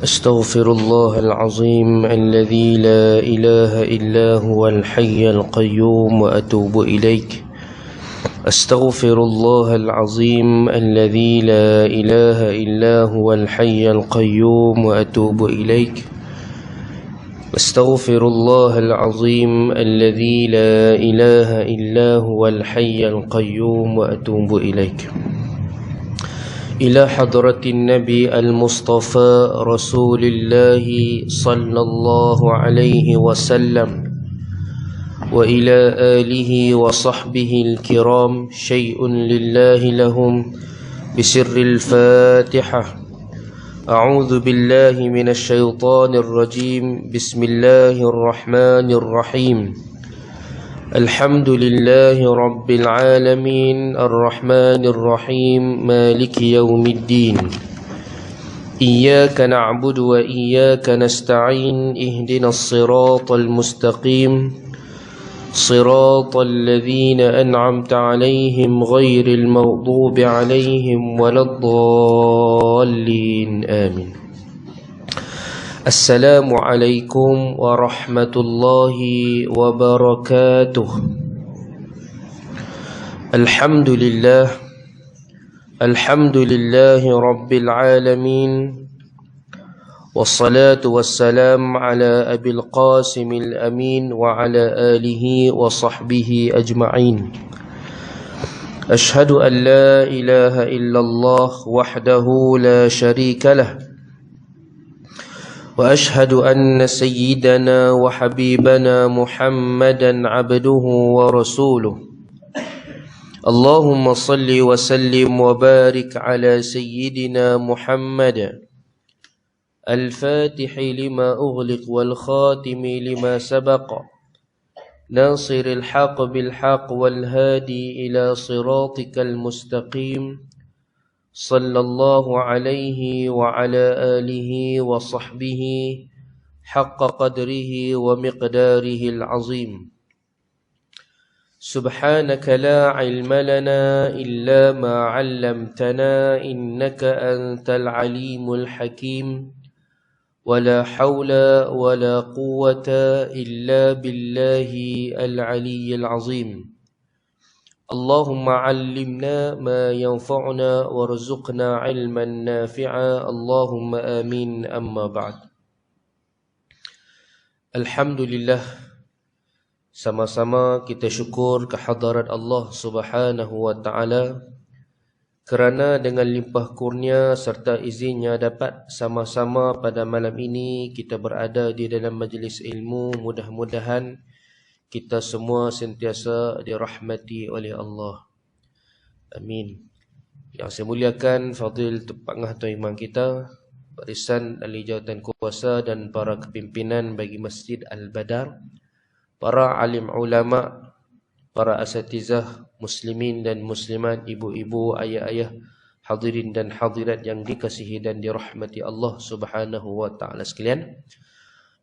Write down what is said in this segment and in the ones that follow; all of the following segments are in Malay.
أستغفر الله العظيم الذي لا إله إلا هو الحي القيوم وأتوب إليك. أستغفر الله العظيم الذي لا إله إلا هو الحي القيوم وأتوب إليك. أستغفر الله العظيم الذي لا إله إلا هو الحي القيوم وأتوب إليك. إلى حضرة النبي المصطفى رسول الله صلى الله عليه وسلم وإلى آله وصحبه الكرام شيء لله لهم بسر الفاتحة. أعوذ بالله من الشيطان الرجيم. بسم الله الرحمن الرحيم. الحمد لله رب العالمين الرحمن الرحيم مالك يوم الدين. إياك نعبد وإياك نستعين. اهدنا الصراط المستقيم صراط الذين أنعمت عليهم غير المغضوب عليهم ولا الضالين آمين. السلام عليكم ورحمة الله وبركاته. الحمد لله رب العالمين، والصلاة والسلام على أبي القاسم الأمين وعلى آله وصحبه أجمعين. أشهد أن لا إله إلا الله وحده لا شريك له، وأشهد أن سيدنا وحبيبنا محمدا عبده ورسوله. اللهم صل وسلم وبارك على سيدنا محمد الفاتح لما أغلق والخاتم لما سبق ناصر الحق بالحق والهادي إلى صراطك المستقيم صلى الله عليه وعلى آله وصحبه حق قدره ومقداره العظيم. سبحانك لا علم لنا إلا ما علمتنا إنك أنت العليم الحكيم. ولا حول ولا قوة إلا بالله العلي العظيم. اللهم علمنا ما ينفعنا وارزقنا علما نافعا. اللهم آمين. أما بعد. Alhamdulillah, sama-sama kita syukur kehadirat Allah Subhanahu wa taala kerana dengan limpah kurnia serta izinnya dapat sama-sama pada malam ini kita berada di dalam majlis ilmu. Mudah-mudahan kita semua sentiasa dirahmati oleh Allah. Amin. Yang saya muliakan Fadil Pangah Tuan Imam kita, barisan ahli jawatan kuasa dan para kepimpinan bagi Masjid Al-Badar, para alim ulama, para asatizah muslimin dan muslimat, ibu-ibu, ayah-ayah, hadirin dan hadirat yang dikasihi dan dirahmati Allah Subhanahu wa taala sekalian.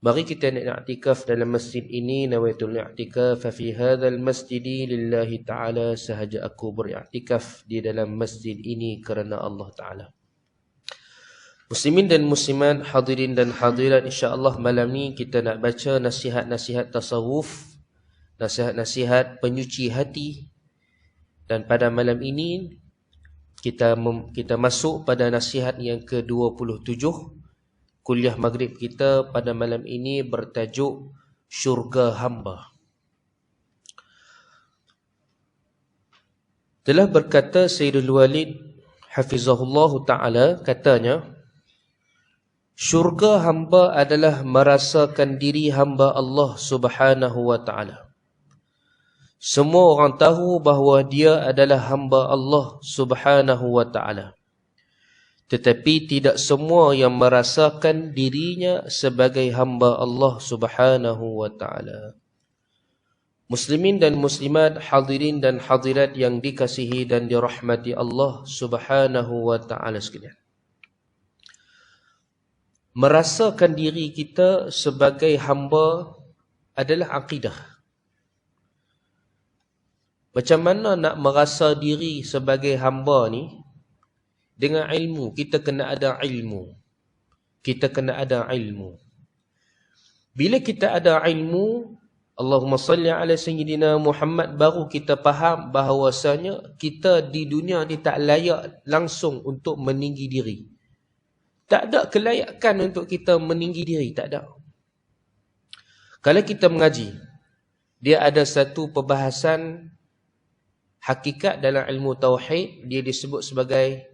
Mari kita i'tikaf dalam masjid ini. Nawaitul i'tikaf fi hadzal masjid lillahi ta'ala. Sahaja aku beriktikaf di dalam masjid ini kerana Allah Ta'ala. Muslimin dan muslimat, hadirin dan hadirat, insya-Allah malam ni kita nak baca nasihat-nasihat tasawuf, nasihat-nasihat penyuci hati. Dan pada malam ini kita masuk pada nasihat yang ke-27. Kuliah maghrib kita pada malam ini bertajuk Syurga Hamba. Telah berkata Sayyidul Walid hafizahullahu ta'ala, katanya, syurga hamba adalah merasakan diri hamba Allah Subhanahu wa ta'ala. Semua orang tahu bahawa dia adalah hamba Allah Subhanahu wa ta'ala. Tetapi tidak semua yang merasakan dirinya sebagai hamba Allah Subhanahu wa ta'ala. Muslimin dan muslimat, hadirin dan hadirat yang dikasihi dan dirahmati Allah Subhanahu wa ta'ala sekalian. Merasakan diri kita sebagai hamba adalah akidah. Macam mana nak merasa diri sebagai hamba ni? Dengan ilmu, kita kena ada ilmu. kita kena ada ilmu. Bila kita ada ilmu, Allahumma salli ala sayyidina Muhammad, baru kita faham bahawasanya kita di dunia ni tak layak langsung untuk meninggi diri. Tak ada kelayakan untuk kita meninggi diri, tak ada. Kalau kita mengaji, dia ada satu perbahasan hakikat dalam ilmu tauhid, dia disebut sebagai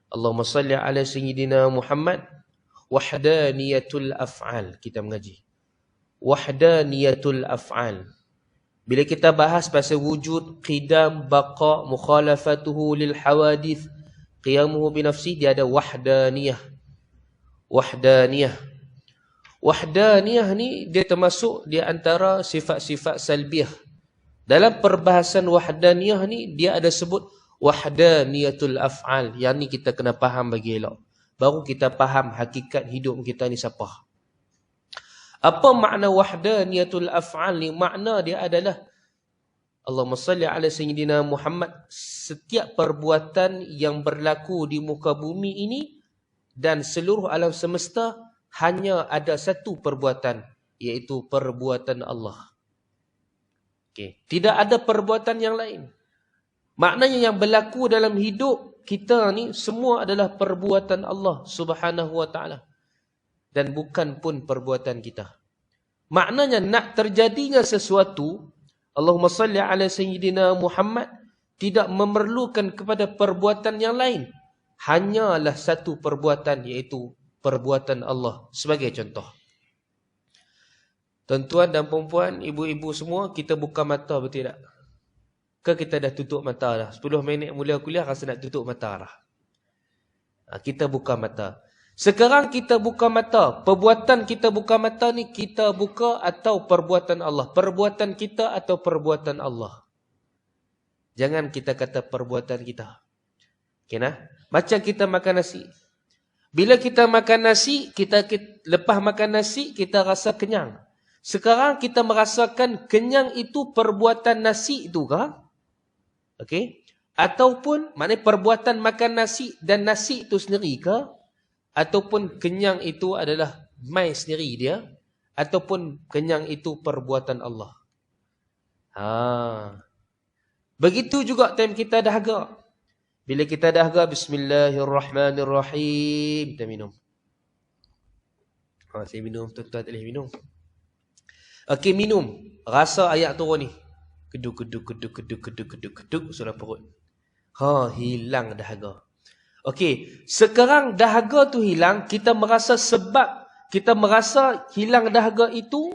Allahumma salli ala sayyidina Muhammad wahdaniyatul af'al. Kita mengaji wahdaniyatul af'al. Bila kita bahas pasal wujud, qidam, baqa, mukhalafatuhu lil hawadith, qiyamuhu binafsi, dia ada wahdaniyah. Wahdaniyah ni dia termasuk di antara sifat-sifat salbiyah. Dalam perbahasan wahdaniyah ni dia ada sebut wahdaniyatul af'al. Yang ni kita kena faham bagi elok. Baru kita faham hakikat hidup kita ni siapa. Apa makna wahdaniyatul af'al ni? Makna dia adalah Allahumma salli ala sayyidina Muhammad, setiap perbuatan yang berlaku di muka bumi ini dan seluruh alam semesta hanya ada satu perbuatan, iaitu perbuatan Allah. Okay. Tidak ada perbuatan yang lain. Maknanya yang berlaku dalam hidup kita ni semua adalah perbuatan Allah Subhanahu wa ta'ala. Dan bukan pun perbuatan kita. Maknanya nak terjadinya sesuatu, Allahumma salli ala sayyidina Muhammad, tidak memerlukan kepada perbuatan yang lain. Hanyalah satu perbuatan, iaitu perbuatan Allah. Sebagai contoh, tuan-tuan dan perempuan, ibu-ibu semua, kita buka mata, betul tak? Ke kita dah tutup mata dah? 10 minit mula kuliah rasa nak tutup mata dah. Kita buka mata. Sekarang kita buka mata. Perbuatan kita buka mata ni, kita buka atau perbuatan Allah? Perbuatan kita atau perbuatan Allah? Jangan kita kata perbuatan kita. Okay, nah? Macam kita makan nasi. Bila kita makan nasi, kita lepas makan nasi, kita rasa kenyang. Sekarang kita merasakan kenyang itu perbuatan nasi itu kah? Okey. Ataupun maknanya perbuatan makan nasi dan nasi itu sendiri kah? Ataupun kenyang itu adalah mai sendiri dia? Ataupun kenyang itu perbuatan Allah? Begitu juga time kita dahaga. Bila kita dahaga, bismillahirrahmanirrahim, kita minum. Saya minum, tuan-tuan tak boleh minum. Okey, minum. Rasa air turun ni. Keduk, sudah perut. Hilang dahaga. Okey, sekarang dahaga tu hilang, kita merasa sebab kita merasa hilang dahaga itu,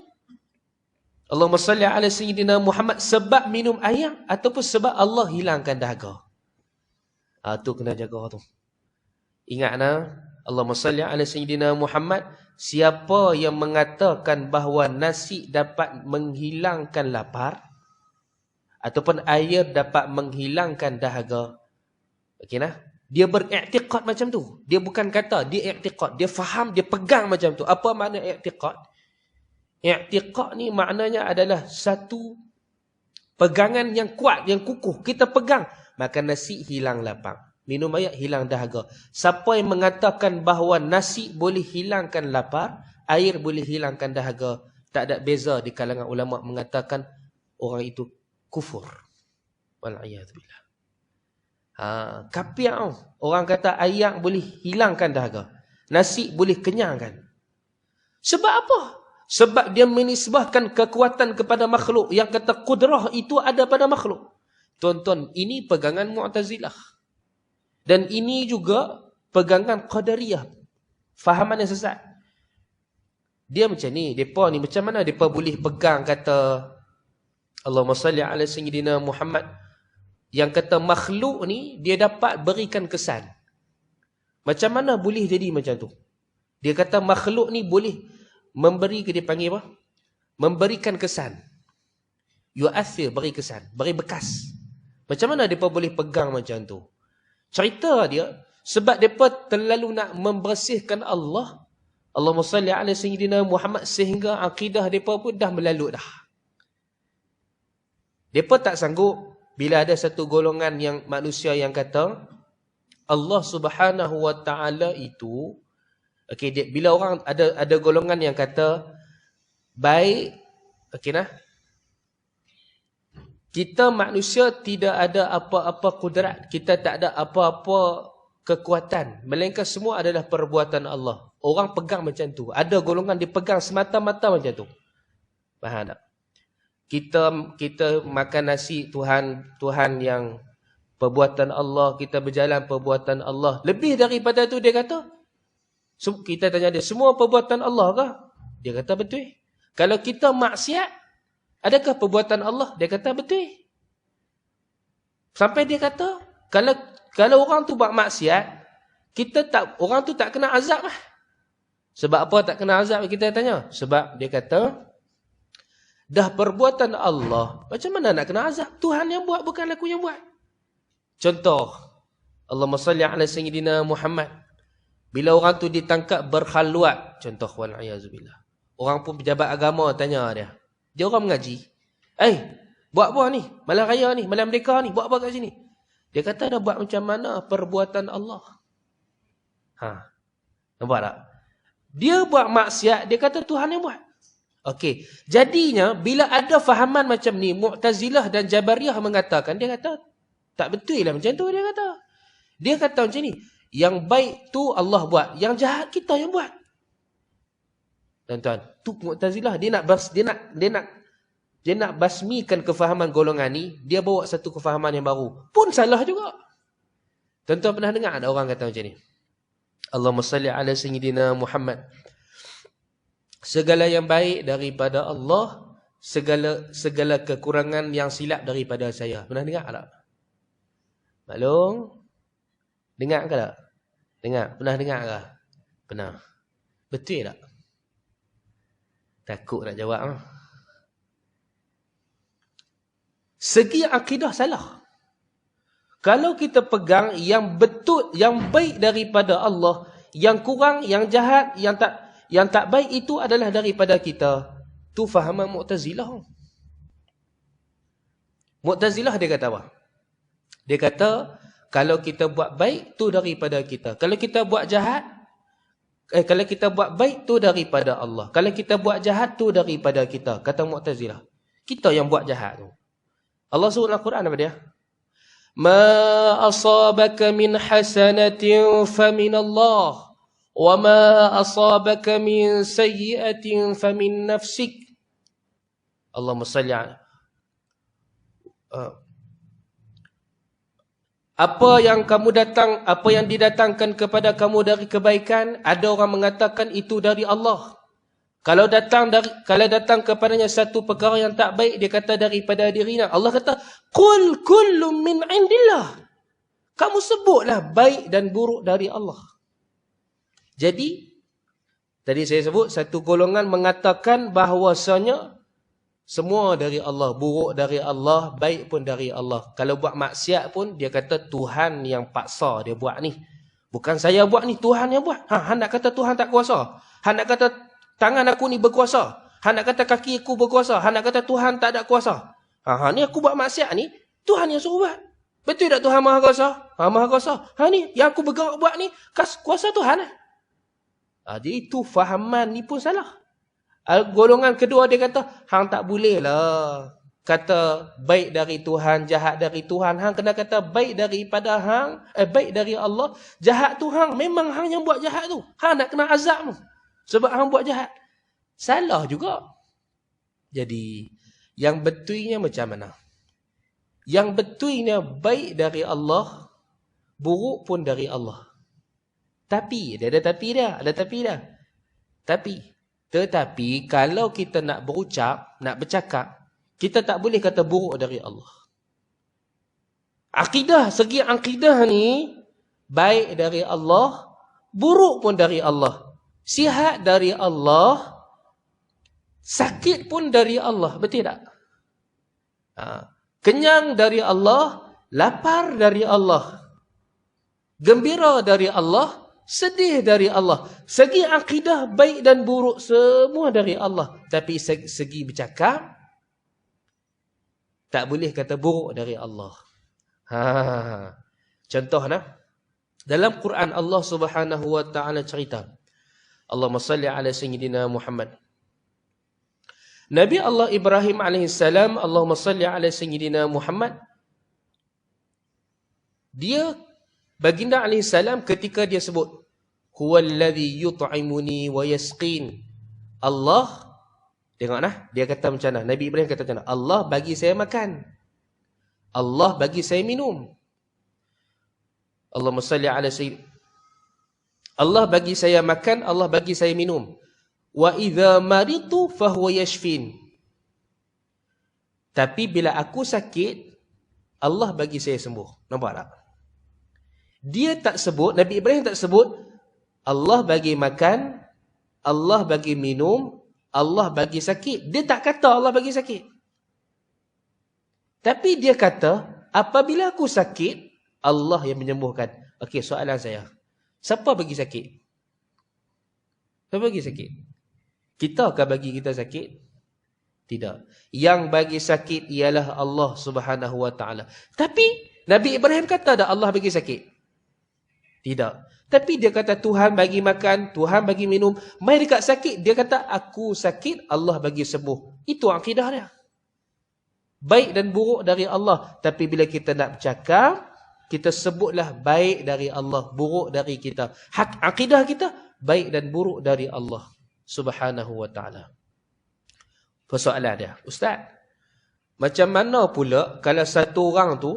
Allahumma salli ala sayyidina Muhammad, sebab minum air ataupun sebab Allah hilangkan dahaga. Tu kena jaga tu. Ingat Allahumma salli ala sayyidina Muhammad, siapa yang mengatakan bahawa nasi dapat menghilangkan lapar ataupun air dapat menghilangkan dahaga, okey nah? Dia beriktikad macam tu. Dia bukan kata, dia iktikad. Dia faham, dia pegang macam tu. Apa makna iktikad? Iktikad ni maknanya adalah satu pegangan yang kuat, yang kukuh. Kita pegang. Makan nasi hilang lapar. Minum air hilang dahaga. Siapa yang mengatakan bahawa nasi boleh hilangkan lapar, air boleh hilangkan dahaga, tak ada beza di kalangan ulama mengatakan orang itu kufur. Wal'iyadzubillah. Kafir. Orang kata air boleh hilangkan dahaga, nasi boleh kenyangkan. Sebab apa? Sebab dia menisbahkan kekuatan kepada makhluk, yang kata kudrah itu ada pada makhluk. Tuan-tuan, ini pegangan Mu'tazilah. Dan ini juga pegangan Qadariyah. Fahaman yang sesat. Dia macam ni, depa ni macam mana depa boleh pegang kata Allahumma salli ala sayyidina Muhammad, yang kata makhluk ni dia dapat berikan kesan. Macam mana boleh jadi macam tu? Dia kata makhluk ni boleh memberi, dia panggil apa? Memberikan kesan. Yu'athir, beri kesan, beri bekas. Macam mana depa boleh pegang macam tu? Cerita dia, sebab depa terlalu nak membersihkan Allah, Allahumma salli ala sayyidina Muhammad, sehingga akidah depa pun dah melalut dah. Depa tak sanggup bila ada satu golongan yang manusia yang kata Allah Subhanahu wa ta'ala itu, Okey, bila orang ada golongan yang kata baik, okey nah. Kita manusia tidak ada apa-apa kudrat, kita tak ada apa-apa kekuatan, melainkan semua adalah perbuatan Allah. Orang pegang macam tu. Ada golongan dipegang semata-mata macam tu. Faham tak? Kita makan nasi, Tuhan yang perbuatan Allah, kita berjalan perbuatan Allah. Lebih daripada tu dia kata, kita tanya dia, semua perbuatan Allah kah? Dia kata betul. Kalau kita maksiat, adakah perbuatan Allah? Dia kata betul. Sampai dia kata, kalau orang tu buat maksiat, orang tu tak kena azab lah. Sebab apa tak kena azab, kita tanya? Sebab dia kata, dah perbuatan Allah, macam mana nak kena azab? Tuhan yang buat, bukan aku yang buat. Contoh, Allahumma salli ala Sayyidina Muhammad. Bila orang tu ditangkap berkhalwat, contoh, wal'iyazubillah. Orang pun pejabat agama tanya dia. Dia orang mengaji. Buat apa ni? Malam raya ni, malam merdeka ni, buat apa kat sini? Dia kata dah buat macam mana perbuatan Allah. Nampak tak? Dia buat maksiat, dia kata Tuhan yang buat. Okey, jadinya bila ada fahaman macam ni, Mu'tazilah dan Jabariyah mengatakan, dia kata tak betul lah macam tu dia kata. Dia kata macam ni, yang baik tu Allah buat, yang jahat kita yang buat. Tuan-tuan, tu Mu'tazilah dia nak basmikan kefahaman golongan ni, dia bawa satu kefahaman yang baru. Pun salah juga. Tuan-tuan pernah dengar ada orang kata macam ni? Allahumma salli ala Sayyidina Muhammad. Segala yang baik daripada Allah, segala kekurangan yang silap daripada saya. Pernah dengar tak? Maklum? Dengar ke tak? Dengar. Pernah dengar ke? Pernah. Betul tak? Takut nak jawab. Segi akidah salah. Kalau kita pegang yang betul, yang baik daripada Allah, yang kurang, yang jahat, yang tak baik itu adalah daripada kita. Tu fahaman Mu'tazilah. Mu'tazilah dia kata apa? Dia kata, kalau kita buat baik, tu daripada kita. Kalau kita buat jahat, kalau kita buat baik, tu daripada Allah. Kalau kita buat jahat, tu daripada kita. Kata Mu'tazilah. Kita yang buat jahat tu. Allah sebut dalam Quran apa dia? Ma asabaka min hasanatin famin Allah. Wa ma asabaka min sayyiatin famin nafsik. Allahumma salli ala. Apa yang didatangkan kepada kamu dari kebaikan, ada orang mengatakan itu dari Allah. Kalau datang kepadanya satu perkara yang tak baik, dia kata daripada dirinya. Allah kata, "Qul kullun min indillah." Kamu sebutlah baik dan buruk dari Allah. Jadi, tadi saya sebut satu golongan mengatakan bahawasanya semua dari Allah, buruk dari Allah, baik pun dari Allah. Kalau buat maksiat pun dia kata Tuhan yang paksa dia buat ni. Bukan saya buat ni, Tuhan yang buat. Han nak kata Tuhan tak kuasa. Han nak kata tangan aku ni berkuasa. Han nak kata kaki aku berkuasa. Han nak kata Tuhan tak ada kuasa. Ni aku buat maksiat ni, Tuhan yang suruh buat. Betul tak Tuhan Maha Kuasa? Maha Kuasa. Ni yang aku bergerak buat ni, kuasa Tuhan. Jadi itu fahaman ni pun salah. Golongan kedua dia kata, hang tak boleh lah kata baik dari Tuhan, jahat dari Tuhan. Hang kena kata baik daripada baik dari Allah, jahat tu hang. Memang hang yang buat jahat tu. Hang nak kena azab tu. Sebab hang buat jahat. Salah juga. Jadi, yang betulnya macam mana? Yang betulnya baik dari Allah, buruk pun dari Allah. Tapi, dia ada tapi dia. Ada tapi dia. Tetapi, kalau kita nak berucap, nak bercakap, kita tak boleh kata buruk dari Allah. Segi akidah ni, baik dari Allah, buruk pun dari Allah. Sihat dari Allah, sakit pun dari Allah. Betul tak? Kenyang dari Allah, lapar dari Allah. Gembira dari Allah, sedih dari Allah. Segi akidah baik dan buruk semua dari Allah. Tapi segi bercakap, tak boleh kata buruk dari Allah. Contoh dalam Quran Allah Subhanahu wa taala cerita, Allahumma salli ala Sayyidina Muhammad. Nabi Allah Ibrahim alaihissalam, Allahumma salli ala Sayyidina Muhammad. Dia, baginda alaihissalam, ketika dia sebut huwallazi yut'imuni wa yasqin, Allah, tengoklah, dia kata macam mana? Nabi Ibrahim kata macam mana? Allah bagi saya makan, Allah bagi saya minum. Allahumma salli ala Sayyidina, Allah bagi saya makan, Allah bagi saya minum. Wa idza maritu fahuwa yashfin. Tapi bila aku sakit, Allah bagi saya sembuh. Nampak tak? Dia tak sebut, Nabi Ibrahim tak sebut Allah bagi makan, Allah bagi minum, Allah bagi sakit. Dia tak kata Allah bagi sakit. Tapi dia kata, apabila aku sakit, Allah yang menyembuhkan. Okey, soalan saya. Siapa bagi sakit? Siapa bagi sakit? Kita akan bagi kita sakit? Tidak. Yang bagi sakit ialah Allah Subhanahu Wa Taala. Tapi Nabi Ibrahim kata tak Allah bagi sakit? Tidak. Tapi dia kata Tuhan bagi makan, Tuhan bagi minum. Mai dekat sakit, dia kata aku sakit, Allah bagi sembuh. Itu akidah dia. Baik dan buruk dari Allah. Tapi bila kita nak bercakap, kita sebutlah baik dari Allah, buruk dari kita. Hak akidah kita, baik dan buruk dari Allah Subhanahu Wa Taala. Persoalan dia, Ustaz, macam mana pula kalau satu orang tu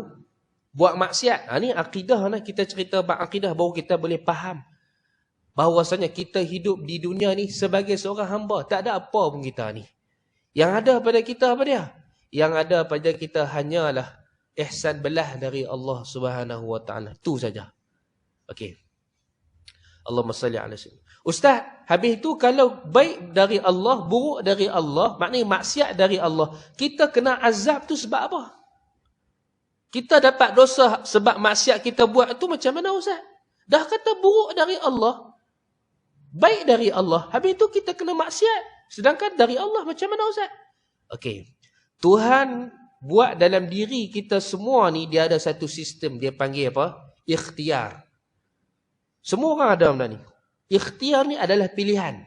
buat maksiat? Ni akidah lah, kita cerita bab akidah baru kita boleh faham bahawasanya kita hidup di dunia ni sebagai seorang hamba. Tak ada apa pun kita ni. Yang ada pada kita apa dia? Yang ada pada kita hanyalah ihsan belah dari Allah Subhanahu Wa Taala. Itu saja. Okey. Allahumma salli ala sayyidina. Ustaz, habis itu kalau baik dari Allah, buruk dari Allah, maknanya maksiat dari Allah, kita kena azab tu sebab apa? Kita dapat dosa sebab maksiat kita buat tu macam mana Ustaz? Dah kata buruk dari Allah, baik dari Allah, habis itu kita kena maksiat. Sedangkan dari Allah macam mana Ustaz? Okey. Tuhan buat dalam diri kita semua ni, dia ada satu sistem, dia panggil apa? Ikhtiar. Semua orang ada benda ni. Ikhtiar ni adalah pilihan.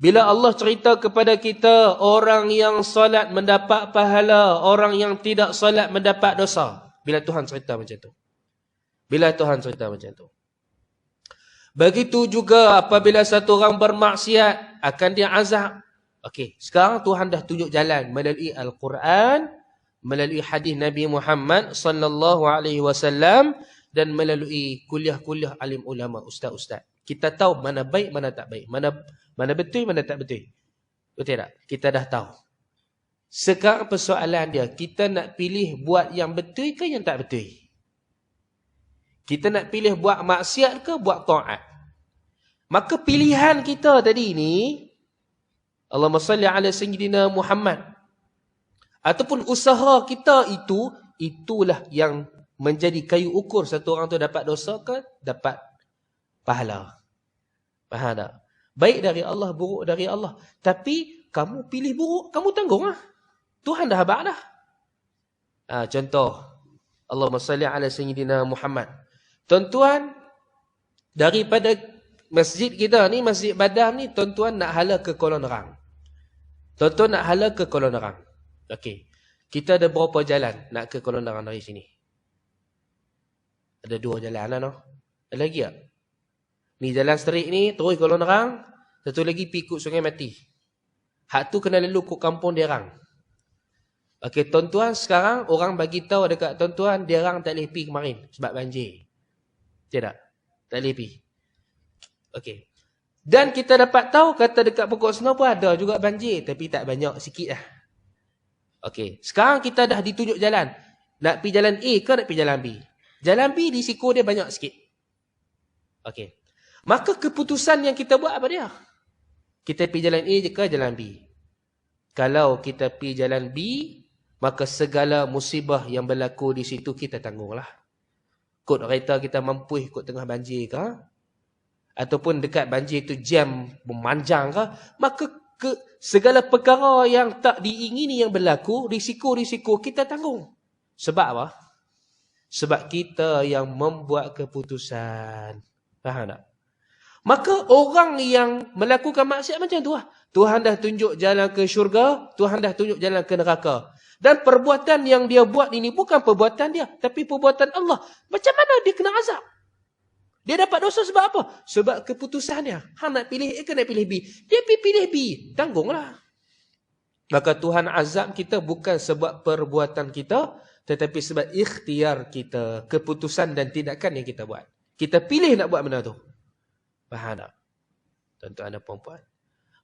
Bila Allah cerita kepada kita, orang yang solat mendapat pahala, orang yang tidak solat mendapat dosa. Bila Tuhan cerita macam tu. Bila Tuhan cerita macam tu. Begitu juga apabila satu orang bermaksiat, akan dia azab. Okey, sekarang Tuhan dah tunjuk jalan melalui Al-Quran, melalui hadis Nabi Muhammad sallallahu alaihi wasallam dan melalui kuliah-kuliah alim ulama, ustaz-ustaz. Kita tahu mana baik, mana tak baik, mana betul, mana tak betul. Betul tak? Kita dah tahu. Sekarang persoalan dia, kita nak pilih buat yang betul ke yang tak betul? Kita nak pilih buat maksiat ke buat taat? Maka pilihan kita tadi ni, Allahumma salli ala Sayyidina Muhammad, ataupun usaha kita itu, itulah yang menjadi kayu ukur satu orang tu dapat dosa ke dapat pahala. Faham tak? Baik dari Allah, buruk dari Allah. Tapi kamu pilih buruk, kamu tanggung lah. Tuhan dah habaq dah. Contoh, Allahumma salli ala Sayyidina Muhammad. Tuan-tuan, daripada masjid kita ni, Masjid Badar ni, tuan-tuan nak hala ke Kuala Nerang. Tuan-tuan nak hala ke Kuala Nerang. Okey. Kita ada berapa jalan nak ke Kuala Nerang dari sini? Ada 2 jalan lah, no? Ada lagi tak? Ni jalan straight ni, terus Kuala Nerang. Satu lagi pergi ikut Sungai Mati. Hak tu kena lalu ke Kampung Derang. Okey, tuan-tuan, sekarang orang bagi tahu dekat tuan-tuan, Derang tak boleh pergi kemarin sebab banjir. Tidak? Tak boleh pergi. Okey. Dan kita dapat tahu, kata dekat Pokok Senau pun ada juga banjir. Tapi tak banyak, sikit lah. Okey. Sekarang kita dah ditunjuk jalan. Nak pergi jalan A ke nak pergi jalan B? Jalan B risiko dia banyak sikit. Okey. Maka keputusan yang kita buat apa dia? Kita pergi jalan A je ke jalan B? Kalau kita pergi jalan B, maka segala musibah yang berlaku di situ kita tanggunglah. Kod kereta kita mampu ikut tengah banjir ke? Ataupun dekat banjir itu jam memanjang ke? Maka segala perkara yang tak diingini yang berlaku, risiko-risiko kita tanggung. Sebab apa? Sebab kita yang membuat keputusan. Faham tak? Maka orang yang melakukan maksiat macam tu lah. Tuhan dah tunjuk jalan ke syurga, Tuhan dah tunjuk jalan ke neraka. Dan perbuatan yang dia buat ini bukan perbuatan dia, tapi perbuatan Allah. Macam mana dia kena azab? Dia dapat dosa sebab apa? Sebab keputusan dia. Hang nak pilih A ke nak pilih B? Dia pilih B. Tanggunglah. Maka Tuhan azab kita bukan sebab perbuatan kita, tetapi sebab ikhtiar kita, keputusan dan tindakan yang kita buat. Kita pilih nak buat benda tu. Faham tak? Tuan-tuan dan puan-puan.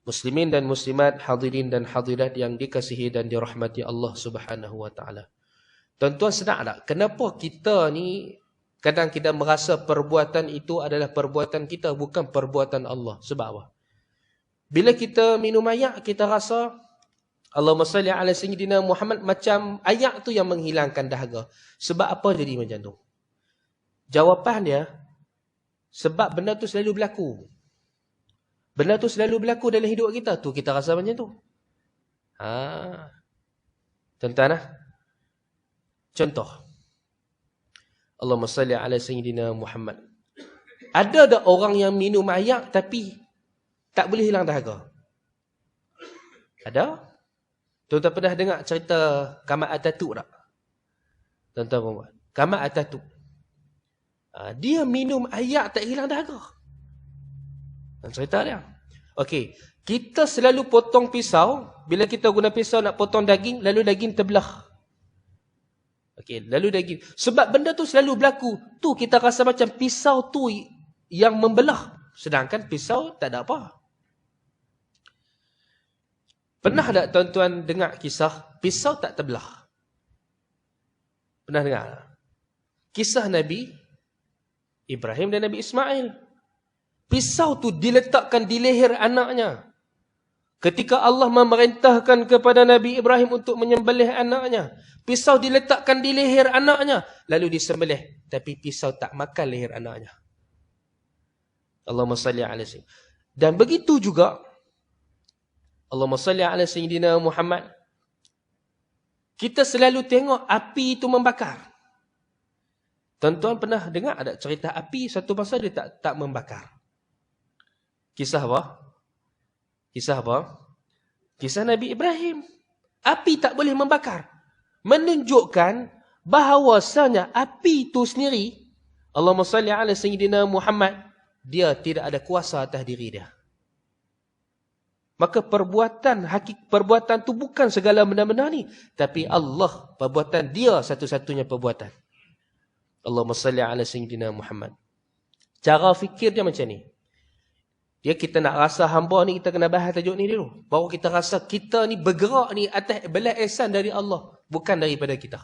Muslimin dan muslimat, hadirin dan hadirat yang dikasihi dan dirahmati Allah Subhanahu wa taala. Tuan-tuan sedar tak kenapa kita ni kadang kita merasa perbuatan itu adalah perbuatan kita, bukan perbuatan Allah? Sebab apa? Bila kita minum ayak, kita rasa Allahumma salli ala sayyidina Muhammad, macam ayak tu yang menghilangkan dahaga. Sebab apa jadi macam tu? Jawapan dia, sebab benda tu selalu berlaku. Benda tu selalu berlaku dalam hidup kita. Tu kita rasa macam tu. Tuan-tuan lah. Contoh. Allahumma salli ala sayyidina Muhammad. Ada tak orang yang minum ayak tapi tak boleh hilang dahaga? Ada? Tuan-tuan pernah dengar cerita Kamat Atatürk tak? Tuan-tuan, Kamat Atatürk. Dia minum ayak tak hilang dahaga. Cerita dia. Okey, kita selalu potong pisau. Bila kita guna pisau nak potong daging, lalu daging terbelah. Okey, lalu daging. Sebab benda tu selalu berlaku. Tu kita rasa macam pisau tu yang membelah. Sedangkan pisau tak ada apa. Pernah tak tuan-tuan dengar kisah pisau tak terbelah? Pernah dengar? Kisah Nabi Ibrahim dan Nabi Ismail. Pisau tu diletakkan di leher anaknya. Ketika Allah memerintahkan kepada Nabi Ibrahim untuk menyembelih anaknya, pisau diletakkan di leher anaknya, lalu disembelih. Tapi pisau tak makan leher anaknya. Allahumma salli ala sayyidina. Dan begitu juga Allahumma salli ala sayyidina Muhammad. Kita selalu tengok api itu membakar. Tuan-tuan pernah dengar ada cerita api satu masa dia tak membakar? Kisah apa? Kisah apa? Kisah Nabi Ibrahim. Api tak boleh membakar. Menunjukkan bahawasanya api itu sendiri, Allahumma salli ala sayyidina Muhammad, dia tidak ada kuasa atas diri dia. Maka perbuatan tu bukan segala benda-benda ni, tapi Allah, perbuatan dia satu-satunya perbuatan. Allahumma salli ala sayyidina Muhammad. Cara fikir dia macam ni. Dia kita nak rasa hamba ni, kita kena bahas tajuk ni dulu. Baru kita rasa kita ni bergerak ni atas belas ihsan dari Allah, bukan daripada kita.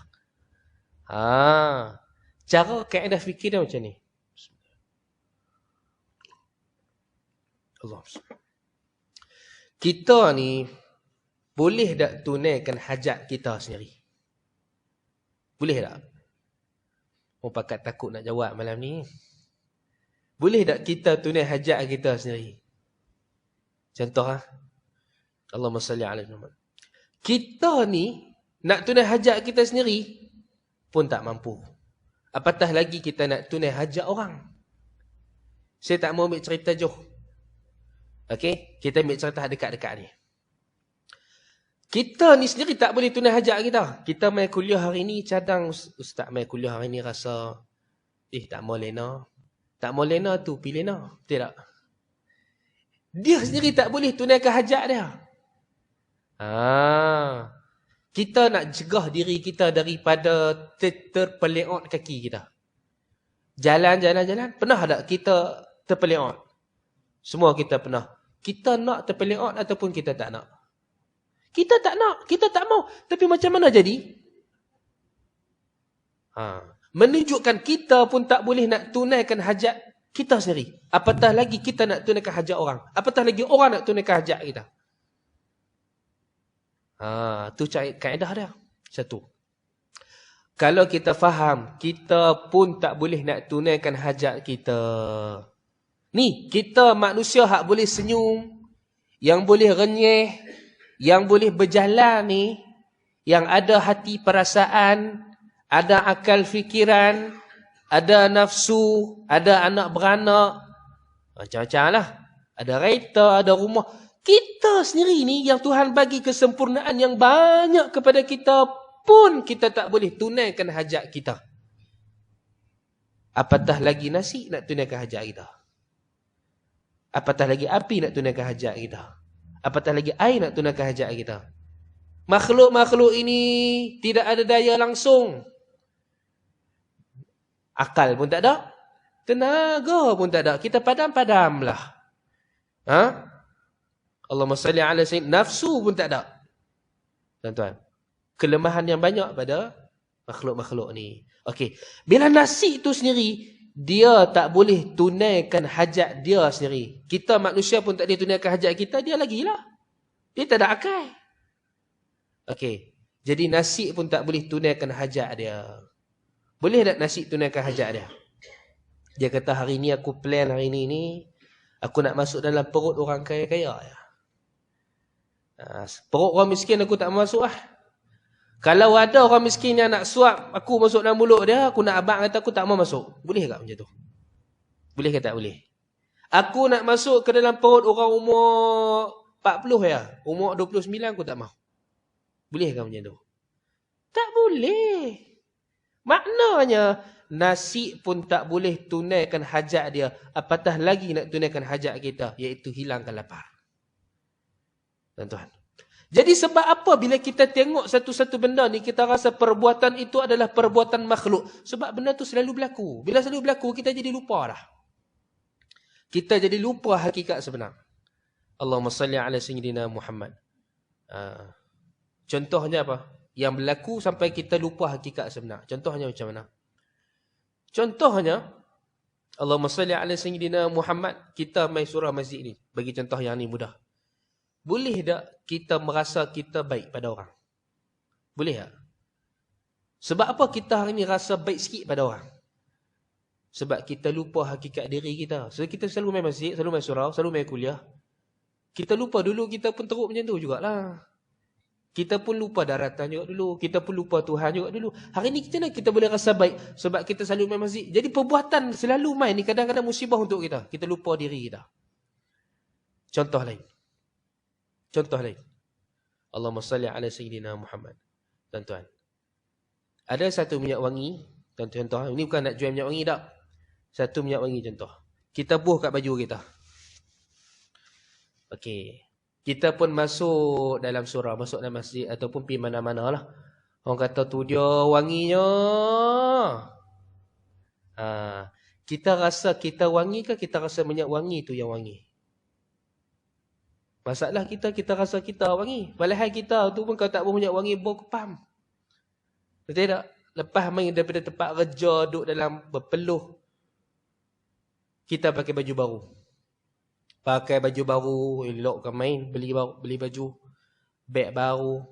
Cara kaedah fikir dia macam ni. Allah. Kita ni boleh tak tunaikan hajat kita sendiri? Boleh tak? Oh, pakat takut nak jawab malam ni. Boleh tak kita tunai hajat kita sendiri? Contoh Allahumma salli ala Muhammad. Kita ni nak tunai hajat kita sendiri pun tak mampu. Apatah lagi kita nak tunai hajat orang. Saya tak mau ambil cerita jauh. Okey, kita ambil cerita dekat-dekat ni. Kita ni sendiri tak boleh tunai hajat kita. Kita main kuliah hari ni cadang, ustaz main kuliah hari ni rasa tak mau lena. Tak mau lena tu pilih lena. Tidak. Dia sendiri tak boleh tunaikan hajat dia. Kita nak cegah diri kita daripada terpeleot kaki kita. Jalan. Pernah tak kita terpeleot? Semua kita pernah. Kita nak terpeleot ataupun kita tak nak? Kita tak nak. Kita tak mau. Tapi macam mana jadi? Menunjukkan kita pun tak boleh nak tunaikan hajat kita sendiri. Apatah lagi kita nak tunaikan hajat orang. Apatah lagi orang nak tunaikan hajat kita. Tu kaedah dia. Satu. Kalau kita faham, kita pun tak boleh nak tunaikan hajat kita. Ni, kita manusia hak boleh senyum, yang boleh renyeh, yang boleh berjalan ni, yang ada hati perasaan, ada akal fikiran, ada nafsu, ada anak beranak. Macam-macam lah. Ada kereta, ada rumah. Kita sendiri ni yang Tuhan bagi kesempurnaan yang banyak kepada kita pun kita tak boleh tunaikan hajat kita. Apatah lagi nasi nak tunaikan hajat kita. Apatah lagi api nak tunaikan hajat kita. Apatah lagi air nak tunaikan hajat kita. Makhluk-makhluk ini tidak ada daya langsung. Akal pun tak ada. Tenaga pun tak ada. Kita padam-padamlah. Ha? Allahumma salli ala sayyidina. Nafsu pun tak ada. Tuan-tuan. Kelemahan yang banyak pada makhluk-makhluk ni. Okey. Bila nasi itu sendiri, dia tak boleh tunaikan hajat dia sendiri. Kita manusia pun tak boleh tunaikan hajat kita, dia lagilah. Dia tak ada akal. Okey. Jadi nasi pun tak boleh tunaikan hajat dia. Boleh tak nasi tunaikan hajat dia? Dia kata hari ni aku plan hari ni aku nak masuk dalam perut orang kaya-kaya. Perut orang miskin aku tak masuk lah. Kalau ada orang miskin yang nak suap aku masuk dalam mulut dia, aku nak abang kata aku tak mau masuk. Boleh tak macam tu? Boleh ke tak boleh? Aku nak masuk ke dalam perut orang umur 40 ya. Umur 29 aku tak mau. Boleh ke macam tu? Tak boleh. Maknanya nasi pun tak boleh tunaikan hajat dia. Apatah lagi nak tunaikan hajat kita, iaitu hilangkan lapar. Tuan-tuan. Jadi sebab apa bila kita tengok satu-satu benda ni, kita rasa perbuatan itu adalah perbuatan makhluk? Sebab benda tu selalu berlaku. Bila selalu berlaku, kita jadi lupa dah. Kita jadi lupa hakikat sebenar. Allahumma salli ala sayyidina Muhammad. Contohnya apa? Yang berlaku sampai kita lupa hakikat sebenar. Contohnya macam mana? Contohnya, Allahumma salli ala sayyidina Muhammad. Kita main surah masjid ni. Bagi contoh yang ni mudah. Boleh tak kita merasa kita baik pada orang? Boleh tak? Sebab apa kita hari ni rasa baik sikit pada orang? Sebab kita lupa hakikat diri kita. So kita selalu main masjid, selalu main surau, selalu main kuliah. Kita lupa dulu kita pun teruk macam tu jugalah. Kita pun lupa daratan juga dulu. Kita pun lupa Tuhan juga dulu. Hari ni kita boleh rasa baik sebab kita selalu main masjid. Jadi perbuatan selalu main ni kadang-kadang musibah untuk kita. Kita lupa diri kita. Contoh lain. Contoh lain. Allahumma salli ala sayyidina Muhammad. Tuan-tuan. Ada satu minyak wangi. Contoh. Ini bukan nak jual minyak wangi tak. Satu minyak wangi contoh. Kita buh kat baju kita. Okey. Kita pun masuk dalam surau. Masuk dalam masjid. Ataupun pergi mana-mana lah. Orang kata tu dia wanginya. Kita rasa kita wangi ke kita rasa minyak wangi tu yang wangi? Masalah kita rasa kita wangi. Walahai kita tu pun kalau tak minyak wangi, bau kepam. Betul tak? Lepas main daripada tempat kerja, duduk dalam berpeluh. Kita pakai baju baru. Pakai baju baru, elokkan main, beli baju. Beg baru.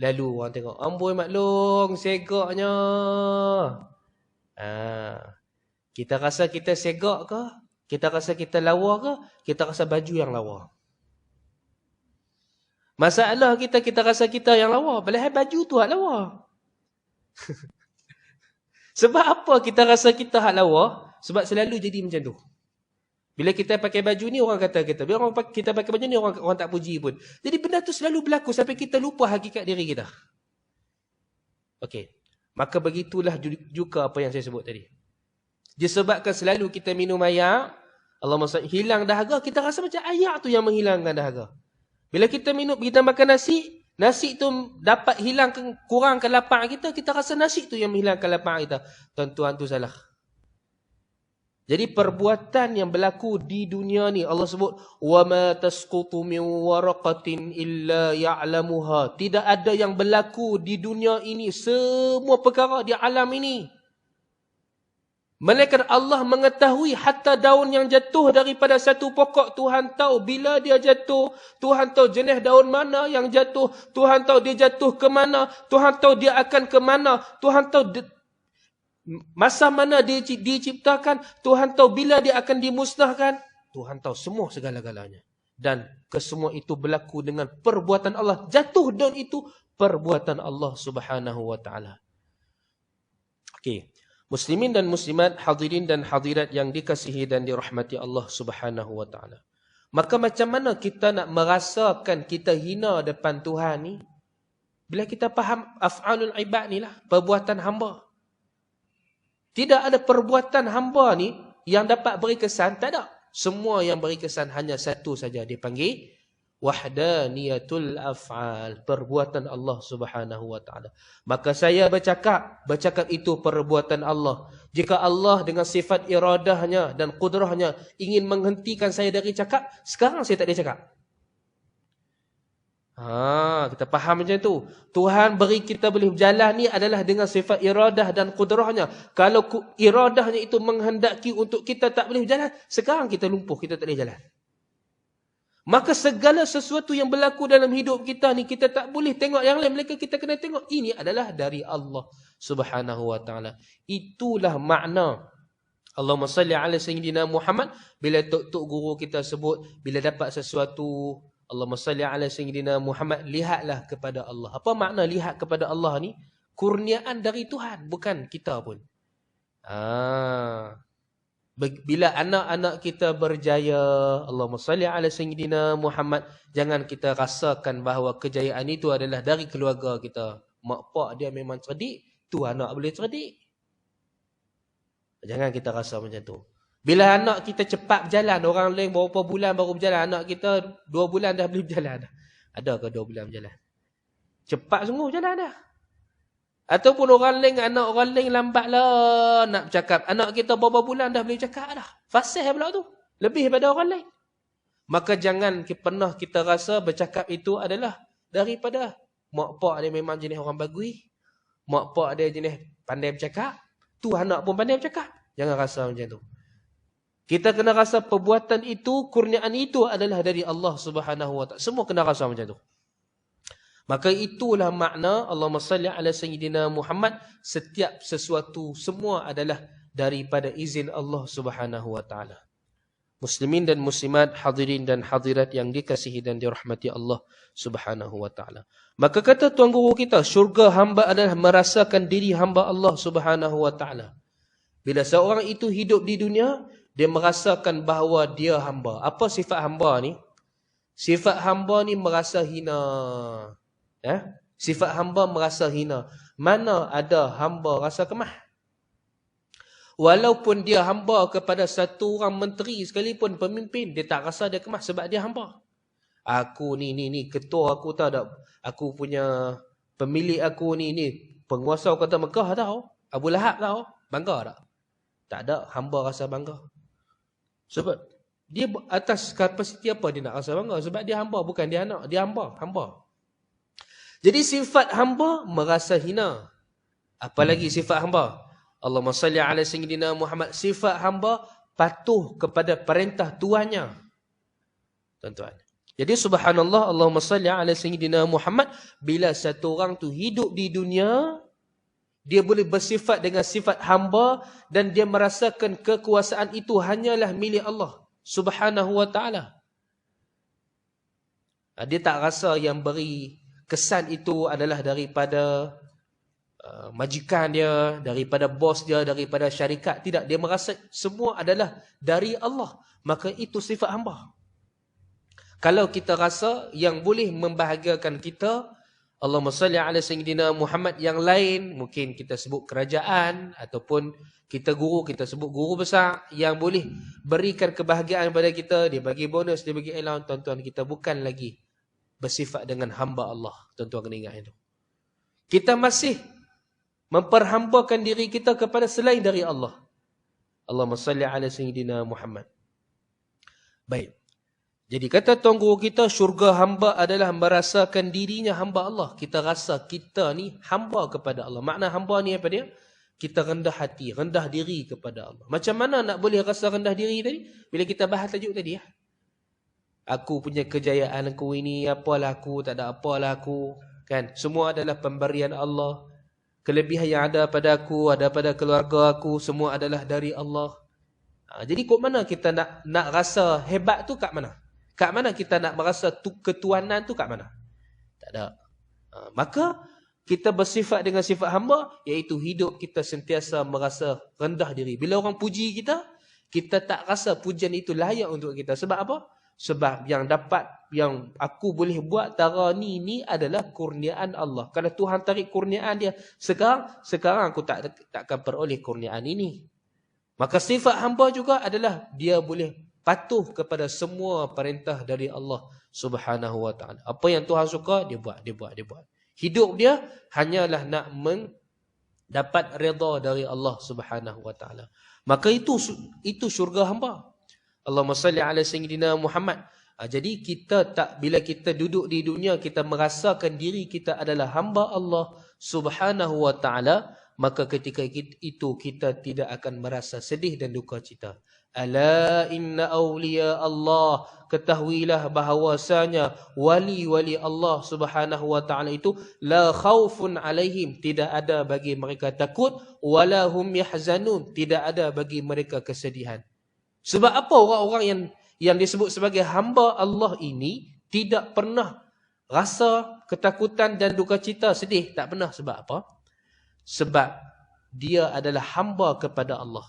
Lalu orang tengok, amboi maklong, segaknya. Kita rasa kita segak ke? Kita rasa kita lawa ke? Kita rasa baju yang lawa. Masalah kita rasa kita yang lawa. Padahal baju tu hak lawa. Sebab apa kita rasa kita hak lawa? Sebab selalu jadi macam tu. Bila kita pakai baju ni, orang kata kita. Bila kita pakai baju ni, orang tak puji pun. Jadi benda tu selalu berlaku sampai kita lupa hakikat diri kita. Okey. Maka begitulah juga apa yang saya sebut tadi. Disebabkan selalu kita minum air, Allahumma salli, hilang dahaga, kita rasa macam air tu yang menghilangkan dahaga. Bila kita minum, kita makan nasi tu dapat hilangkan, kurangkan lapar kita rasa nasi tu yang menghilangkan lapar kita. Tuan-tuan tu salah. Jadi perbuatan yang berlaku di dunia ni, Allah sebut, وَمَا تَسْقُطُ مِنْ وَرَقَةٍ إِلَّا يَعْلَمُهَا. Tidak ada yang berlaku di dunia ini, semua perkara di alam ini. Malaikat Allah mengetahui hatta daun yang jatuh daripada satu pokok. Tuhan tahu bila dia jatuh. Tuhan tahu jenis daun mana yang jatuh. Tuhan tahu dia jatuh ke mana. Tuhan tahu dia akan ke mana. Tuhan tahu masa mana dia diciptakan. Tuhan tahu bila dia akan dimusnahkan. Tuhan tahu semua segala-galanya. Dan kesemua itu berlaku dengan perbuatan Allah. Jatuh daun itu perbuatan Allah subhanahu wa ta'ala. Okey. Muslimin dan muslimat, hadirin dan hadirat yang dikasihi dan dirahmati Allah Subhanahu wa taala. Maka macam mana kita nak merasakan kita hina depan Tuhan ni? Bila kita faham af'alul ibad ni lah, perbuatan hamba. Tidak ada perbuatan hamba ni yang dapat beri kesan, tak ada. Semua yang beri kesan hanya satu saja, dipanggil wahdaniyatul af'al, perbuatan Allah Subhanahu wa taala. Maka saya bercakap itu perbuatan Allah. Jika Allah dengan sifat iradahnya dan qudrahnya ingin menghentikan saya dari cakap, sekarang saya tak boleh cakap. Kita faham macam tu. Tuhan beri kita boleh berjalan ni adalah dengan sifat iradah dan qudrahnya. Kalau iradahnya itu menghendaki untuk kita tak boleh berjalan, sekarang kita lumpuh, kita tak boleh jalan. Maka segala sesuatu yang berlaku dalam hidup kita ni, kita tak boleh tengok yang lain, melainkan kita kena tengok ini adalah dari Allah Subhanahu wa taala. Itulah makna Allahumma salli ala sayyidina Muhammad. Bila tok guru kita sebut, bila dapat sesuatu, Allahumma salli ala sayyidina Muhammad, lihatlah kepada Allah. Apa makna lihat kepada Allah ni? Kurniaan dari Tuhan, bukan kita pun. Bila anak-anak kita berjaya, Allahumma salli ala sayyidina Muhammad, jangan kita rasakan bahawa kejayaan itu adalah dari keluarga kita. Mak pak dia memang cerdik, tu anak boleh cerdik. Jangan kita rasa macam tu. Bila anak kita cepat berjalan, orang lain berapa bulan baru berjalan, anak kita 2 bulan dah boleh berjalan. Ada ke 2 bulan berjalan? Cepat sungguh berjalan dah. Ataupun anak orang lain lambatlah nak bercakap. Anak kita berapa bulan dah boleh cakap dah. Fasih pula tu. Lebih daripada orang lain. Maka jangan pernah kita rasa bercakap itu adalah daripada mak pak dia memang jenis orang bagui. Mak pak dia jenis pandai bercakap. Tu anak pun pandai bercakap. Jangan rasa macam tu. Kita kena rasa perbuatan itu, kurniaan itu adalah dari Allah Subhanahu wa taala. Semua kena rasa macam tu. Maka itulah makna Allahumma salli ala sayyidina Muhammad. Setiap sesuatu semua adalah daripada izin Allah Subhanahu wa taala. Muslimin dan muslimat, hadirin dan hadirat yang dikasihi dan dirahmati Allah Subhanahu wa taala. Maka kata tuan guru kita, syurga hamba adalah merasakan diri hamba Allah Subhanahu wa taala. Bila seorang itu hidup di dunia, dia merasakan bahawa dia hamba. Apa sifat hamba ni? Sifat hamba ni merasa hina. Sifat hamba merasa hina. Mana ada hamba rasa kemah? Walaupun dia hamba kepada satu orang menteri sekalipun, pemimpin, dia tak rasa dia kemah sebab dia hamba. Aku ni ketua aku tahu tak? Aku punya pemilik aku ni penguasa kota Mekah tahu? Abu Lahab tahu? Bangga tak? Tak ada hamba rasa bangga. Sebab dia atas kapasiti apa dia nak rasa bangga? Sebab dia hamba, bukan dia anak, dia hamba. Jadi sifat hamba merasa hina. Apalagi sifat hamba? Allahumma salli ala sayyidina Muhammad. Sifat hamba patuh kepada perintah tuannya. Tuan-tuan. Jadi subhanallah, Allahumma salli ala sayyidina Muhammad. Bila satu orang tu hidup di dunia, dia boleh bersifat dengan sifat hamba dan dia merasakan kekuasaan itu hanyalah milik Allah Subhanahu wa taala. Dia tak rasa yang beri kesan itu adalah daripada majikan dia, daripada bos dia, daripada syarikat. Tidak, dia merasa semua adalah dari Allah. Maka itu sifat hamba. Kalau kita rasa yang boleh membahagiakan kita, Allahumma salli ala sayyidina Muhammad, yang lain, mungkin kita sebut kerajaan, ataupun kita guru, kita sebut guru besar, yang boleh berikan kebahagiaan kepada kita, dia bagi bonus, dia bagi allowance, tuan-tuan, kita bukan lagi bersifat dengan hamba Allah. Tuan-tuan kena ingat itu. Kita masih memperhambakan diri kita kepada selain dari Allah. Allahumma salli ala sayyidina Muhammad. Baik. Jadi kata tuan guru kita, syurga hamba adalah merasakan dirinya hamba Allah. Kita rasa kita ni hamba kepada Allah. Makna hamba ni apa dia? Kita rendah hati, rendah diri kepada Allah. Macam mana nak boleh rasa rendah diri tadi? Bila kita bahas tajuk tadi ya. Aku punya kejayaan aku ini, apalah aku, tak ada apalah aku. Kan? Semua adalah pemberian Allah. Kelebihan yang ada pada aku, ada pada keluarga aku, semua adalah dari Allah. Jadi kok mana kita nak rasa hebat tu kat mana? Kat mana kita nak merasa ketuanan tu kat mana? Tak ada. Maka kita bersifat dengan sifat hamba, iaitu hidup kita sentiasa merasa rendah diri. Bila orang puji kita, kita tak rasa pujian itu layak untuk kita. Sebab apa? Sebab yang aku boleh buat tara ni adalah kurniaan Allah. Kalau Tuhan tarik kurniaan dia sekarang aku takkan peroleh kurniaan ini. Maka sifat hamba juga adalah dia boleh patuh kepada semua perintah dari Allah Subhanahu wa taala. Apa yang Tuhan suka, dia buat. Hidup dia hanyalah nak mendapat redha dari Allah Subhanahu wa taala. Maka itu syurga hamba. Allahumma salli ala sayyidina Muhammad. Jadi bila kita duduk di dunia, kita merasakan diri kita adalah hamba Allah Subhanahu wa taala, maka ketika itu kita tidak akan merasa sedih dan duka cita. Ala inna awliya Allah, ketahuilah bahawasanya wali-wali Allah Subhanahu wa taala itu la khaufun alaihim, tidak ada bagi mereka takut, wala hum yahzanun, tidak ada bagi mereka kesedihan. Sebab apa orang-orang yang disebut sebagai hamba Allah ini tidak pernah rasa ketakutan dan duka cita, sedih, tak pernah. Sebab apa? Sebab dia adalah hamba kepada Allah.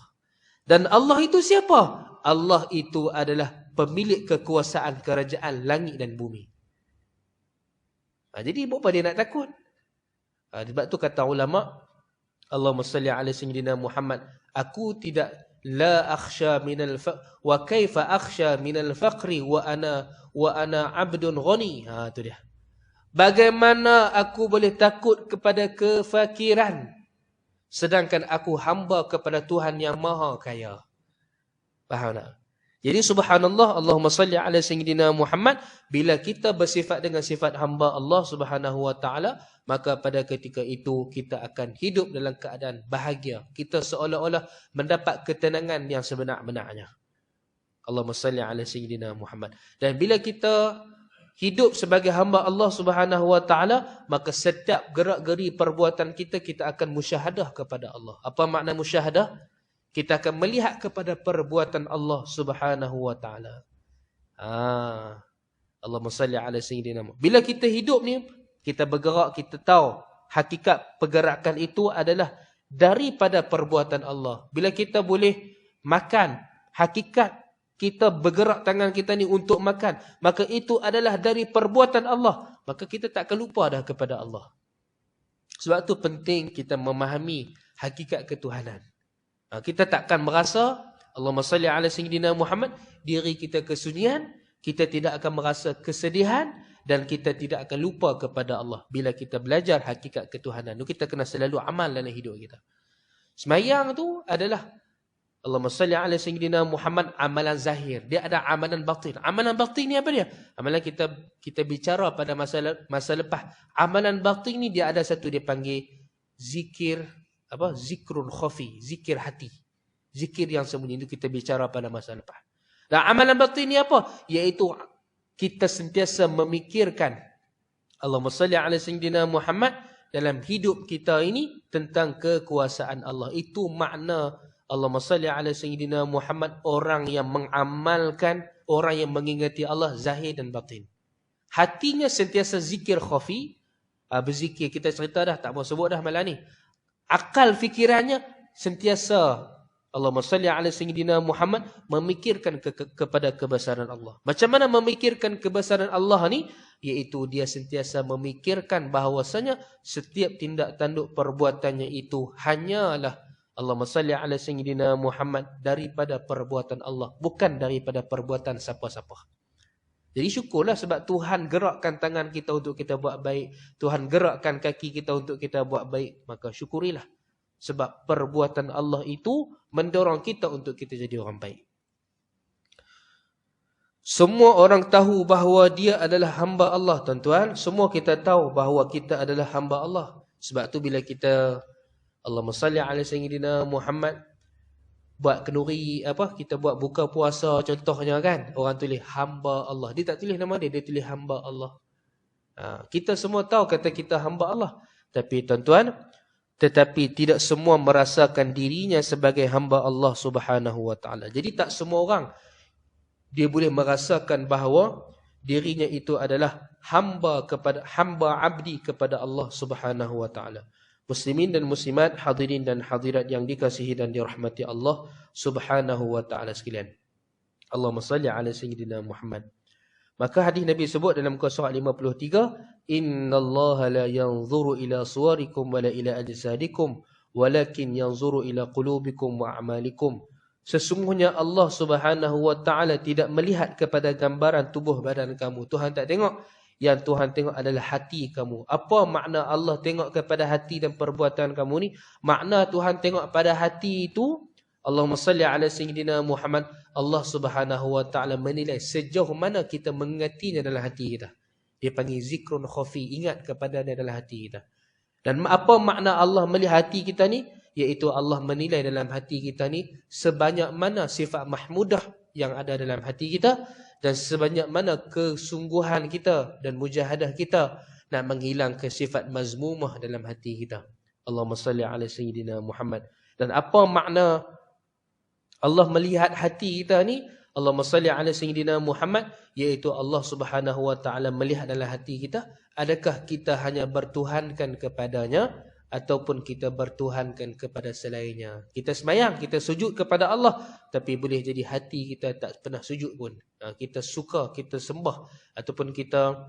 Dan Allah itu siapa? Allah itu adalah pemilik kekuasaan kerajaan langit dan bumi. Jadi apa dia nak takut? Sebab tu kata ulama, Allahumma salli ala sayyidina Muhammad, aku tidak la akhsha minal faqr wa kaifa akhsha minal faqri wa ana abdun ghani. Tu dia. Bagaimana aku boleh takut kepada kefakiran sedangkan aku hamba kepada Tuhan yang maha kaya. Faham tak? Jadi subhanallah, Allahumma salli ala sayyidina Muhammad, bila kita bersifat dengan sifat hamba Allah Subhanahu wa taala, maka pada ketika itu kita akan hidup dalam keadaan bahagia. Kita seolah-olah mendapat ketenangan yang sebenar-benarnya. Allahumma salli ala sayyidina Muhammad. Dan bila kita hidup sebagai hamba Allah Subhanahu wa taala, maka setiap gerak-geri perbuatan kita akan musyahadah kepada Allah. Apa makna musyahadah? Kita akan melihat kepada perbuatan Allah Subhanahu wa taala. Allahumma salli ala sayyidina Muhammad. Bila kita hidup ni, kita bergerak, kita tahu hakikat pergerakan itu adalah daripada perbuatan Allah. Bila kita boleh makan, hakikat kita bergerak tangan kita ni untuk makan, maka itu adalah dari perbuatan Allah. Maka kita tak akan lupa dah kepada Allah. Sebab tu penting kita memahami hakikat ketuhanan. Kita takkan merasa, Allahumma salli ala sayyidina Muhammad, diri kita kesunyian, kita tidak akan merasa kesedihan, dan kita tidak akan lupa kepada Allah. Bila kita belajar hakikat ketuhanan, kita kena selalu amal dalam hidup kita. Semayang tu adalah Allahumma salli ala sayyidina Muhammad, amalan zahir. Dia ada amalan batin. Amalan batin ni apa dia? Amalan kita bicara pada masa lepas. Amalan batin ni dia ada satu, dia panggil zikir, zikrun khafi, zikir hati. Zikir yang sembunyi, itu kita bicara pada masa lepas. Dan amalan batin ni apa? Iaitu kita sentiasa memikirkan Allahumma salli ala sayyidina Muhammad dalam hidup kita ini tentang kekuasaan Allah. Itu makna Allahumma salli ala sayyidina Muhammad, orang yang mengamalkan, orang yang mengingati Allah zahir dan batin. Hatinya sentiasa zikir khafi, berzikir, kita cerita dah, tak mau sebut dah malam ni. Akal fikirannya sentiasa Allahumma salli ala sayyidina Muhammad, memikirkan kepada kebesaran Allah. Macam mana memikirkan kebesaran Allah ni? Iaitu dia sentiasa memikirkan bahawasanya setiap tindak tanduk perbuatannya itu hanyalah Allahumma salli ala sayyidina Muhammad, daripada perbuatan Allah, bukan daripada perbuatan siapa-siapa. Jadi syukurlah sebab Tuhan gerakkan tangan kita untuk kita buat baik, Tuhan gerakkan kaki kita untuk kita buat baik, maka syukurilah. Sebab perbuatan Allah itu mendorong kita untuk kita jadi orang baik. Semua orang tahu bahawa dia adalah hamba Allah, tuan-tuan. Semua kita tahu bahawa kita adalah hamba Allah. Sebab tu bila kita Allahumma salli ala sayyidina Muhammad, buat kenduri, kita buat buka puasa contohnya kan, orang tulis hamba Allah. Dia tak tulis nama dia tulis hamba Allah. Kita semua tahu kata kita hamba Allah. Tapi tuan-tuan, tetapi tidak semua merasakan dirinya sebagai hamba Allah Subhanahu wa taala. Jadi tak semua orang dia boleh merasakan bahawa dirinya itu adalah hamba abdi kepada Allah Subhanahu wa taala. Muslimin dan muslimat, hadirin dan hadirat yang dikasihi dan dirahmati Allah Subhanahu wa taala sekalian. Allahumma salli ala sayyidina Muhammad. Maka hadis Nabi sebut dalam surah 53, innallaha la yanzuru ila suwarikum wala ila ajsadikum walakin yanzuru ila qulubikum wa a'malikum. Sesungguhnya Allah Subhanahu wa taala tidak melihat kepada gambaran tubuh badan kamu. Tuhan tak tengok. Yang Tuhan tengok adalah hati kamu. Apa makna Allah tengok kepada hati dan perbuatan kamu ni? Makna Tuhan tengok pada hati itu, Allahumma salli ala sayyidina Muhammad, Allah Subhanahu wa taala menilai sejauh mana kita mengingatinya dalam hati kita. Dia panggil zikrun khafi, ingat kepadanya dalam hati kita. Dan apa makna Allah melihat hati kita ni? Iaitu Allah menilai dalam hati kita ni sebanyak mana sifat mahmudah yang ada dalam hati kita dan sebanyak mana kesungguhan kita dan mujahadah kita nak menghilangkan sifat mazmumah dalam hati kita. Allahumma salli ala sayyidina Muhammad. Dan apa makna Allah melihat hati kita ni? Allahumma salli ala sayyidina Muhammad, iaitu Allah Subhanahu wa taala melihat dalam hati kita, adakah kita hanya bertuhankan kepadanya ataupun kita bertuhankan kepada selainnya. Kita sembahyang, kita sujud kepada Allah, tapi boleh jadi hati kita tak pernah sujud pun. Kita suka, kita sembah ataupun kita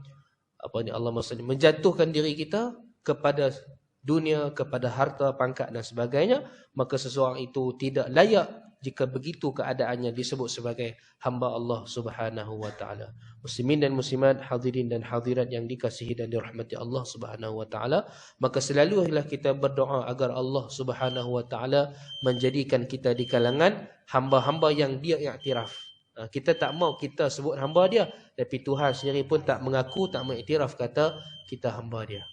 Allah maksudnya menjatuhkan diri kita kepada dunia, kepada harta, pangkat dan sebagainya, maka seseorang itu tidak layak jika begitu keadaannya disebut sebagai hamba Allah Subhanahu wa taala. Muslimin dan muslimat, hadirin dan hadirat yang dikasihi dan dirahmati Allah Subhanahu wa taala, maka selalulah kita berdoa agar Allah Subhanahu wa taala menjadikan kita di kalangan hamba-hamba yang dia iktiraf. Kita tak mau kita sebut hamba dia, tapi Tuhan sendiri pun tak mengaku, tak mengiktiraf kata kita hamba dia.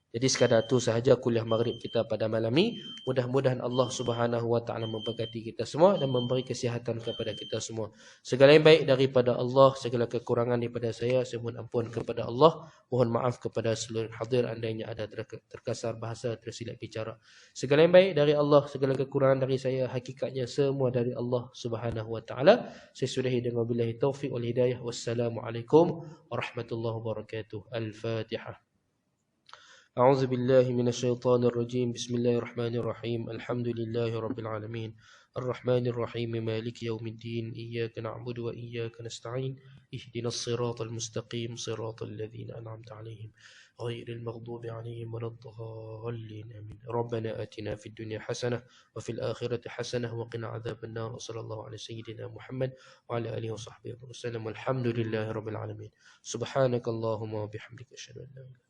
Jadi sekadar itu sahaja kuliah maghrib kita pada malam ini. Mudah-mudahan Allah Subhanahu wa taala memberkati kita semua dan memberi kesihatan kepada kita semua. Segala yang baik daripada Allah, segala kekurangan daripada saya mohon ampun kepada Allah. Mohon maaf kepada seluruh hadir andainya ada terkasar bahasa, tersilap bicara. Segala yang baik dari Allah, segala kekurangan dari saya hakikatnya semua dari Allah Subhanahu wa taala. Saya sudahi dengan billahi taufik wal hidayah. Wassalamualaikum warahmatullahi wabarakatuh. Al-Fatihah. أعوذ بالله من الشيطان الرجيم بسم الله الرحمن الرحيم الحمد لله رب العالمين الرحمن الرحيم مالك يوم الدين إياك نعبد وإياك نستعين اهدنا الصراط المستقيم صراط الذين أنعمت عليهم غير المغضوب عليهم ولا الضالين آمين ربنا آتنا في الدنيا حسنة وفي الآخرة حسنة وقنا عذاب النار وصلى الله على سيدنا محمد وعلى آله وصحبه وسلم والحمد لله رب العالمين سبحانك اللهم وبحمدك أشهد أن لا إله إلا أنت